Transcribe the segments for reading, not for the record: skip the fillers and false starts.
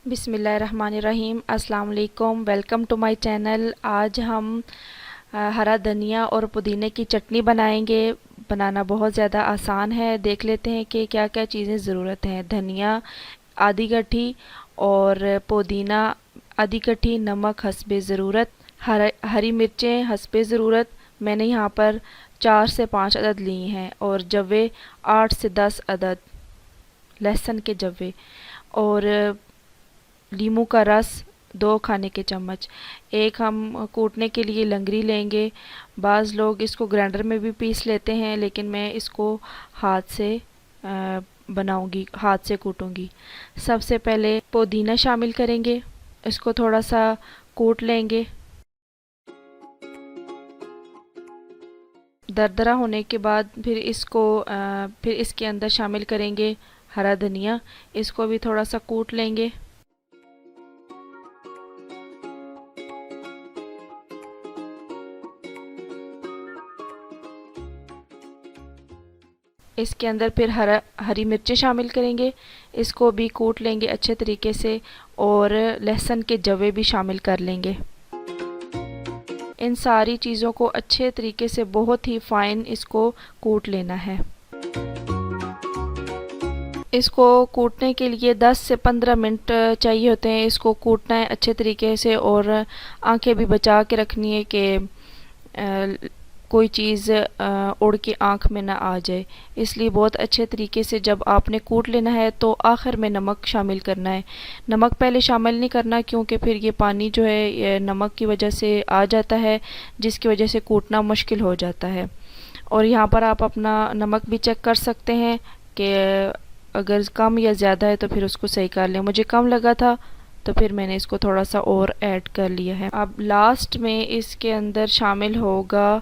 बिस्मिल्लाहिर्रहमानिर्रहीम। अस्सलाम वालेकुम। Welcome to my channel. आज हम हरा धनिया और पुदीने की चटनी बनाएंगे। बनाना बहुत ज़्यादा आसान है। देख लेते हैं कि क्या क्या चीज़ें ज़रूरत हैं। धनिया आधी गठी और पुदीना आधी गठी, नमक हस्बे ज़रूरत, हरी मिर्चें हस्बे ज़रूरत। मैंने यहाँ पर 4 से 5 अदद ली हैं और जवे 8 से 10 अदद, लहसुन के जवे, और लीमू का रस 2 खाने के चम्मच। एक हम कूटने के लिए लंगरी लेंगे। बाज़ लोग इसको ग्राइंडर में भी पीस लेते हैं, लेकिन मैं इसको हाथ से बनाऊंगी, हाथ से कूटूंगी। सबसे पहले पुदीना शामिल करेंगे, इसको थोड़ा सा कूट लेंगे। दरदरा होने के बाद फिर इसके अंदर शामिल करेंगे हरा धनिया, इसको भी थोड़ा सा कूट लेंगे। इसके अंदर फिर हरी मिर्चें शामिल करेंगे, इसको भी कूट लेंगे अच्छे तरीके से, और लहसुन के जवे भी शामिल कर लेंगे। इन सारी चीज़ों को अच्छे तरीके से बहुत ही फाइन इसको कूट लेना है। इसको कूटने के लिए 10 से 15 मिनट चाहिए होते हैं। इसको कूटना है अच्छे तरीके से, और आंखें भी बचा के रखनी है कि कोई चीज़ उड़ के आँख में ना आ जाए। इसलिए बहुत अच्छे तरीके से जब आपने कूट लेना है तो आखिर में नमक शामिल करना है। नमक पहले शामिल नहीं करना, क्योंकि फिर ये पानी जो है ये नमक की वजह से आ जाता है, जिसकी वजह से कूटना मुश्किल हो जाता है। और यहाँ पर आप अपना नमक भी चेक कर सकते हैं कि अगर कम या ज़्यादा है तो फिर उसको सही कर लें। मुझे कम लगा था तो फिर मैंने इसको थोड़ा सा और ऐड कर लिया है। अब लास्ट में इसके अंदर शामिल होगा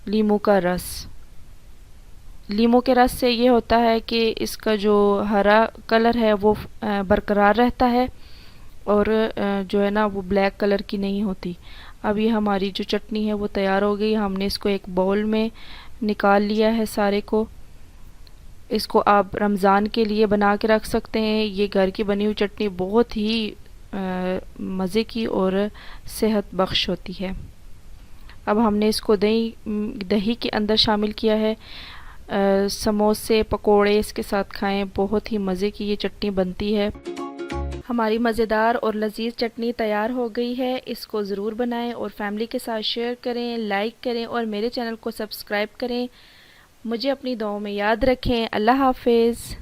लीमू का रस। लीमू के रस से ये होता है कि इसका जो हरा कलर है वो बरकरार रहता है, और जो है ना वो ब्लैक कलर की नहीं होती। अब ये हमारी जो चटनी है वो तैयार हो गई। हमने इसको एक बाउल में निकाल लिया है सारे को। इसको आप रमज़ान के लिए बना के रख सकते हैं। ये घर की बनी हुई चटनी बहुत ही मज़े की और सेहत बख्श होती है। अब हमने इसको दही के अंदर शामिल किया है। समोसे पकोड़े इसके साथ खाएं, बहुत ही मज़े की ये चटनी बनती है। हमारी मज़ेदार और लजीज चटनी तैयार हो गई है। इसको ज़रूर बनाएं और फैमिली के साथ शेयर करें, लाइक करें और मेरे चैनल को सब्सक्राइब करें। मुझे अपनी दुआओं में याद रखें। अल्लाह हाफिज़।